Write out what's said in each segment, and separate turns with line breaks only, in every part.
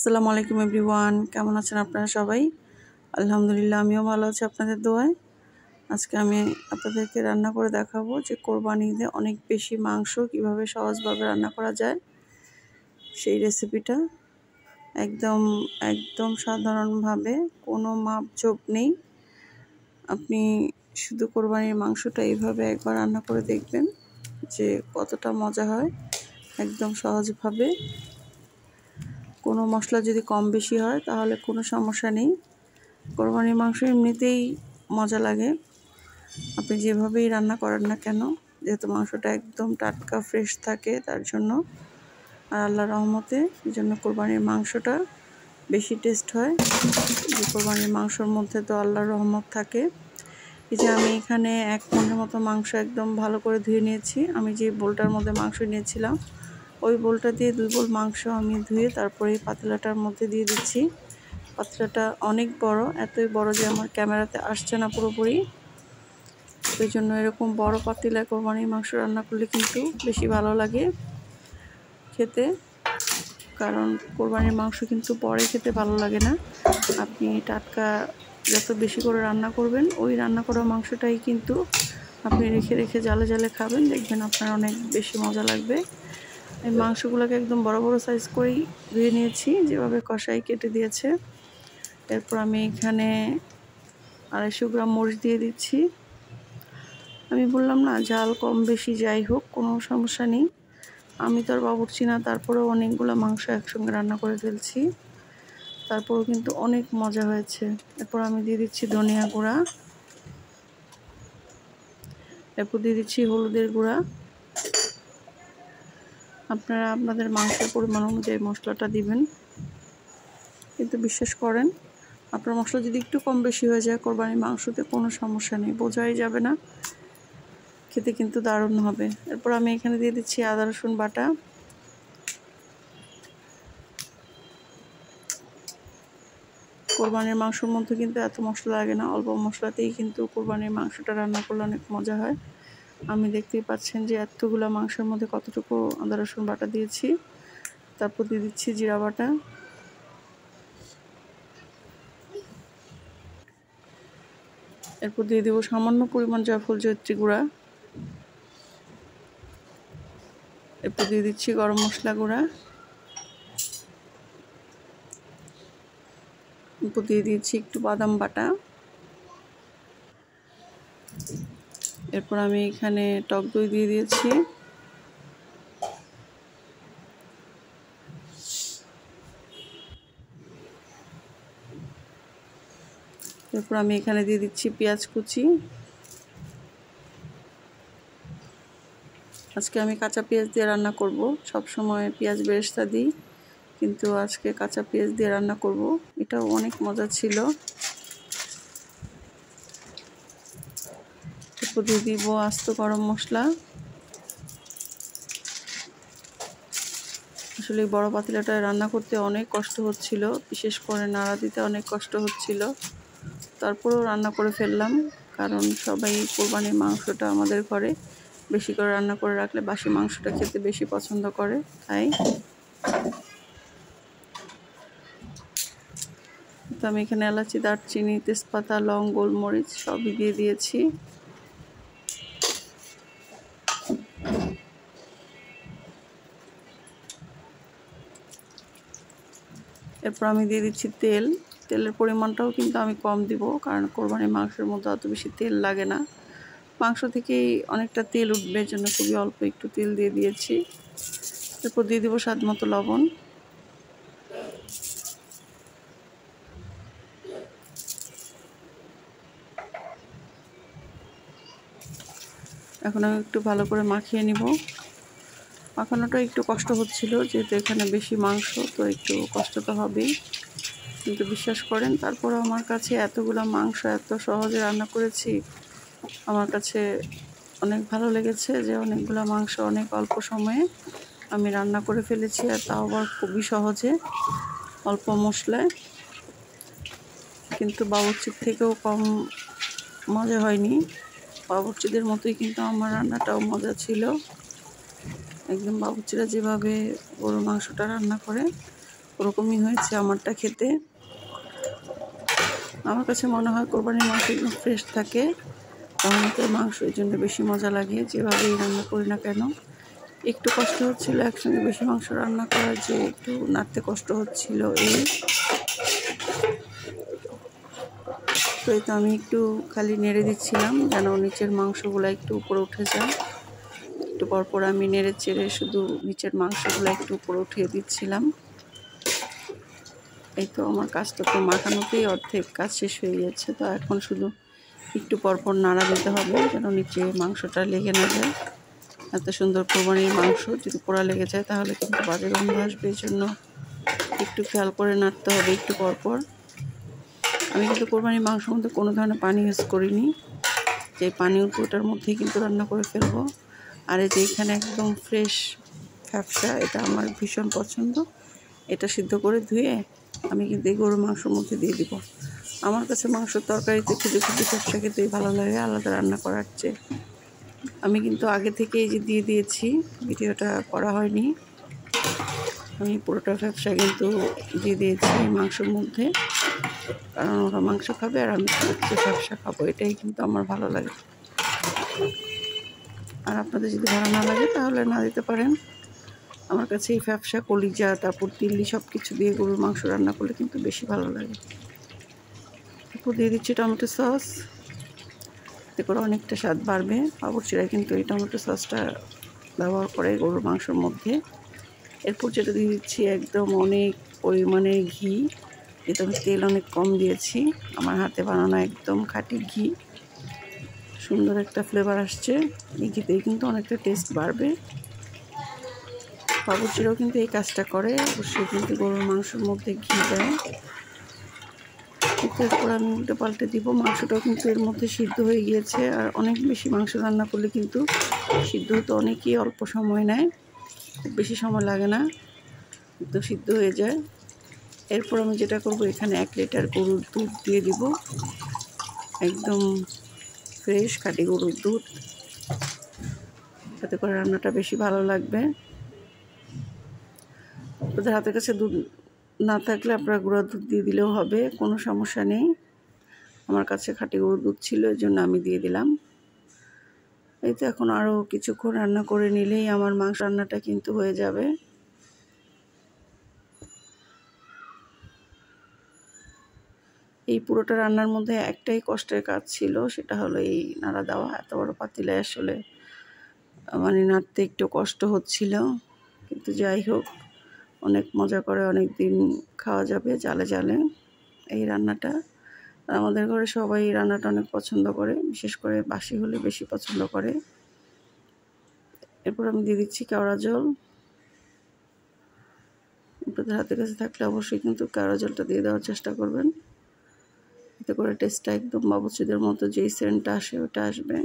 আসসালামু আলাইকুম এভরিওয়ান, কেমন আছেন আপনারা সবাই? আলহামদুলিল্লাহ, আমিও ভালো আছি আপনাদের দোয়ায়। আজকে আমি আপনাদেরকে রান্না করে দেখাবো যে কোরবানি ঈদে অনেক বেশি মাংস কিভাবে সহজভাবে রান্না করা যায়। সেই রেসিপিটা একদম একদম সাধারণভাবে, কোনো মাপঝোপ নেই। আপনি শুধু কোরবানির মাংসটা এইভাবে একবার রান্না করে দেখবেন যে কতটা মজা হয়, একদম সহজভাবে। কোনো মশলা যদি কম বেশি হয় তাহলে কোনো সমস্যা নেই। কোরবানির মাংস এমনিতেই মজা লাগে, আপনি যেভাবেই রান্না করেন না কেন, যেহেতু মাংসটা একদম টাটকা ফ্রেশ থাকে তার জন্য। আর আল্লাহর রহমতে এই জন্য কোরবানির মাংসটা বেশি টেস্ট হয়। যে কোরবানির মাংসর মধ্যে তো আল্লাহর রহমত থাকে। এই যে আমি এখানে 1 মণের মতো মাংস একদম ভালো করে ধুয়ে নিয়েছি। আমি যে বোলটার মধ্যে মাংস নিয়েছিলাম ওই বোলটা দিয়ে 2 বোল মাংস আমি ধুয়ে তারপরে এই পাতিলাটার মধ্যে দিয়ে দিচ্ছি। পাতিলাটা অনেক বড়, এতই বড় যে আমার ক্যামেরাতে আসছে না পুরোপুরি। ওই জন্য এরকম বড় পাতিলায় কোরবানির মাংস রান্না করলে কিন্তু বেশি ভালো লাগে খেতে, কারণ কোরবানির মাংস কিন্তু পরে খেতে ভালো লাগে না। আপনি টাটকা যত বেশি করে রান্না করবেন, ওই রান্না করা মাংসটাই কিন্তু আপনি রেখে রেখে জালে জালে খাবেন, দেখবেন আপনার অনেক বেশি মজা লাগবে। এই মাংসগুলোকে একদম বড় বড় সাইজ করেই ধুয়ে নিয়েছি, যেভাবে কষাই কেটে দিয়েছে। এরপর আমি এখানে 250 গ্রাম মরিচ দিয়ে দিচ্ছি। আমি বললাম না, ঝাল কম বেশি যাই হোক কোনো সমস্যা নেই। আমি তো আর বাবুর্চি না, তারপরেও অনেকগুলো মাংস একসঙ্গে রান্না করে ফেলছি, তারপরেও কিন্তু অনেক মজা হয়েছে। এরপর আমি দিয়ে দিচ্ছি ধনিয়া গুঁড়া, এরপর দিয়ে দিচ্ছি হলুদের গুঁড়া। আপনারা আপনাদের মাংসের পরিমাণ অনুযায়ী মশলাটা দিবেন, কিন্তু বিশ্বাস করেন আপনার মশলা যদি একটু কম বেশি হয়ে যায় কোরবানির মাংসতে কোনো সমস্যা নেই, বোঝাই যাবে না, খেতে কিন্তু দারুণ হবে। এরপর আমি এখানে দিয়ে দিচ্ছি আদা রসুন বাটা। কোরবানির মাংসর মধ্যে কিন্তু এত মশলা লাগে না, অল্প মশলাতেই কিন্তু কোরবানির মাংসটা রান্না করলে অনেক মজা হয়। আমি দেখতেই পাচ্ছেন যে এতগুলো মাংসের মধ্যে কতটুকু আদা রসুন বাটা দিয়েছি। তারপর দিয়ে দিচ্ছি জিরা বাটা, এরপর দিয়ে দেবো সামান্য পরিমাণ জয়ফল জয়িত্রী গুঁড়া, এরপর দিয়ে দিচ্ছি গরম মশলা গুঁড়া, এরপর দিয়ে দিচ্ছি একটু বাদাম বাটা। এরপর আমি এখানে টক দই দিয়ে দিয়েছি। এরপর আমি এখানে দিয়ে দিচ্ছি পেঁয়াজ কুচি। আজকে আমি কাঁচা পেঁয়াজ দিয়ে রান্না করব, সব সময় পেঁয়াজ বেরেস্তা দিই, কিন্তু আজকে কাঁচা পেঁয়াজ দিয়ে রান্না করব, এটাও অনেক মজা ছিল। এরপর দিয়ে দিব আস্ত গরম মশলা। আসলে বড় পাতিলাটায় রান্না করতে অনেক কষ্ট হচ্ছিল, বিশেষ করে নাড়া দিতে অনেক কষ্ট হচ্ছিল, তারপরেও রান্না করে ফেললাম, কারণ সবাই কোরবানির মাংসটা আমাদের ঘরে বেশি করে রান্না করে রাখলে বাসি মাংসটা খেতে বেশি পছন্দ করে, তাই তো আমি এখানে এলাচি, দারচিনি, তেজপাতা, লং, গোলমরিচ সবই দিয়ে দিয়েছি। এরপর আমি দিয়ে দিচ্ছি তেল। তেলের পরিমাণটাও কিন্তু আমি কম দিব, কারণ কোরবানির মাংসের মধ্যে অত বেশি তেল লাগে না, মাংস থেকেই অনেকটা তেল উঠবে, এর জন্য খুবই অল্প একটু তেল দিয়ে দিয়েছি। এরপর দিয়ে দেবো স্বাদ মতো লবণ। এখন আমি একটু ভালো করে মাখিয়ে নিব। মাখানোটা একটু কষ্ট হচ্ছিল, যেহেতু এখানে বেশি মাংস, তো একটু কষ্ট তো হবেই, কিন্তু বিশ্বাস করেন তারপরে আমার কাছে এতগুলো মাংস এত সহজে রান্না করেছি, আমার কাছে অনেক ভালো লেগেছে যে অনেকগুলো মাংস অনেক অল্প সময়ে আমি রান্না করে ফেলেছি, আর তাও আবার খুবই সহজে, অল্প মশলায়। কিন্তু বাবুর্চির থেকেও কম মজা হয়নি, বাবুর্চিদের মতোই কিন্তু আমার রান্নাটাও মজা ছিল। একদম বাবুর্চিরা যেভাবে গরুর মাংসটা রান্না করে ওরকমই হয়েছে আমারটা খেতে। আমার কাছে মনে হয় কোরবানির মাংস একদম ফ্রেশ থাকে, তখন তো মাংস এই জন্য বেশি মজা লাগে যেভাবেই রান্না করি না কেন। একটু কষ্ট হচ্ছিল একসঙ্গে বেশি মাংস রান্না করার, যে একটু নাড়তে কষ্ট হচ্ছিল এই। তো এই তো আমি একটু খালি নেড়ে দিচ্ছিলাম যেন নিচের মাংসগুলো একটু উপরে উঠে যায়। একটু পরপর আমি নেড়ে চেড়ে শুধু নিচের মাংসগুলো একটু উপরে উঠিয়ে দিচ্ছিলাম। এই তো আমার কাজটা তো মাখানোতেই অর্ধেক কাজ শেষ হয়ে যাচ্ছে। তো এখন শুধু একটু পরপর নাড়া দিতে হবে যেন নিচে মাংসটা লেগে না যায়। এত সুন্দর কোরবানির মাংস যদি পোড়া লেগে যায় তাহলে কিন্তু বাজে গন্ধ আসবে, এই জন্য একটু খেয়াল করে নাড়তে হবে একটু পরপর। আমি কিন্তু কোরবানির মাংসের মধ্যে কোনো ধরনের পানি ইউজ করিনি, যে পানি ওটার মধ্যেই কিন্তু রান্না করে ফেলবো। আর এই যে এখানে একদম ফ্রেশ ফ্যাপসা, এটা আমার ভীষণ পছন্দ। এটা সিদ্ধ করে ধুয়ে আমি কিন্তু এই গরুর মাংসের মধ্যে দিয়ে দিব। আমার কাছে মাংসের তরকারিতে খুঁজে খুঁজে ফ্যাপসা খেতেই ভালো লাগে আলাদা রান্না করার চেয়ে। আমি কিন্তু আগে থেকে এই যে দিয়ে দিয়েছি, ভিডিওটা করা হয়নি। আমি পুরোটা ফ্যাপসা কিন্তু দিয়ে দিয়েছি মাংসের মধ্যে, কারণ ওরা মাংস খাবে আর আমি হচ্ছে ফ্যাপসা খাবো, এটাই কিন্তু আমার ভালো লাগে। আর আপনাদের যদি ভালো না লাগে তাহলে না দিতে পারেন। আমার কাছে এই ফ্যাপসা, কলিজা, তারপর তিল্লি সব কিছু দিয়ে গরুর মাংস রান্না করলে কিন্তু বেশি ভালো লাগে। তারপর দিয়ে দিচ্ছি টমেটো সস, এতে করে অনেকটা স্বাদ বাড়বে। বাবুর্চিরা কিন্তু এই টমেটো সসটা ব্যবহার করে গরুর মাংসের মধ্যে। এরপর যেটা দিয়ে দিচ্ছি একদম অনেক পরিমাণে ঘি, এতে আমি তেল অনেক কম দিয়েছি, আমার হাতে বানানো একদম খাঁটি ঘি। সুন্দর একটা ফ্লেভার আসছে এই ঘিতেই, কিন্তু অনেকটা টেস্ট বাড়বে। বাবুর্চিরাও কিন্তু এই কাজটা করে, অবশ্যই কিন্তু গরুর মাংসের মধ্যে ঘি দেয়। এরপর আমি উল্টে পাল্টে দিব। মাংসটাও কিন্তু এর মধ্যে সিদ্ধ হয়ে গিয়েছে, আর অনেক বেশি মাংস রান্না করলে কিন্তু সিদ্ধ হতে অনেকই অল্প সময় নেয়, খুব বেশি সময় লাগে না, তো সিদ্ধ হয়ে যায়। এরপর আমি যেটা করব, এখানে 1 লিটার গরুর দুধ দিয়ে দিব, একদম ফ্রেশ খাঁটি গরুর দুধ, তাতে করে রান্নাটা বেশি ভালো লাগবে। আপনাদের হাতের কাছে দুধ না থাকলে আপনারা গুঁড়া দুধ দিয়ে দিলেও হবে, কোনো সমস্যা নেই। আমার কাছে খাঁটি গরুর দুধ ছিল, এর জন্য আমি দিয়ে দিলাম। এই তো এখন আরও কিছুক্ষণ রান্না করে নিলেই আমার মাংস রান্নাটা কিন্তু হয়ে যাবে। এই পুরোটা রান্নার মধ্যে একটাই কষ্টের কাজ ছিল, সেটা হলো এই নাড়া দেওয়া। এত বড় পাতিলে আসলে মানে নাড়তে একটু কষ্ট হচ্ছিল, কিন্তু যাই হোক অনেক মজা করে অনেক দিন খাওয়া যাবে জালে জালে এই রান্নাটা। আমাদের ঘরে সবাই এই রান্নাটা অনেক পছন্দ করে, বিশেষ করে বাসি হলে বেশি পছন্দ করে। এরপর আমি দিয়ে দিচ্ছি কেওড়া জল। আপনাদের হাতের কাছে থাকলে অবশ্যই কিন্তু কেওড়া জলটা দিয়ে দেওয়ার চেষ্টা করবেন, এতে করে টেস্টটা একদম বাবুর্চিদের মতো যেই সেন্টটা আসে ওটা আসবে।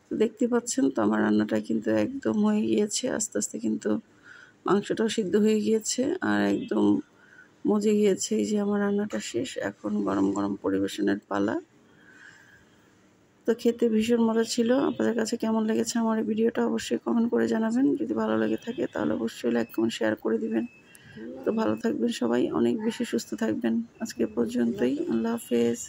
তো দেখতে পাচ্ছেন তো আমার রান্নাটা কিন্তু একদম হয়ে গিয়েছে, আস্তে আস্তে কিন্তু মাংসটাও সিদ্ধ হয়ে গিয়েছে আর একদম মজে গিয়েছে। এই যে আমার রান্নাটা শেষ, এখন গরম গরম পরিবেশনের পালা। তো খেতে ভীষণ মজা ছিল। আপনাদের কাছে কেমন লেগেছে আমার এই ভিডিওটা অবশ্যই কমেন্ট করে জানাবেন। যদি ভালো লেগে থাকে তাহলে অবশ্যই লাইক কমেন্ট শেয়ার করে দিবেন। তো ভালো থাকবেন সবাই, অনেক বেশি সুস্থ থাকবেন। আজকে পর্যন্তই, আল্লাহ হাফেজ।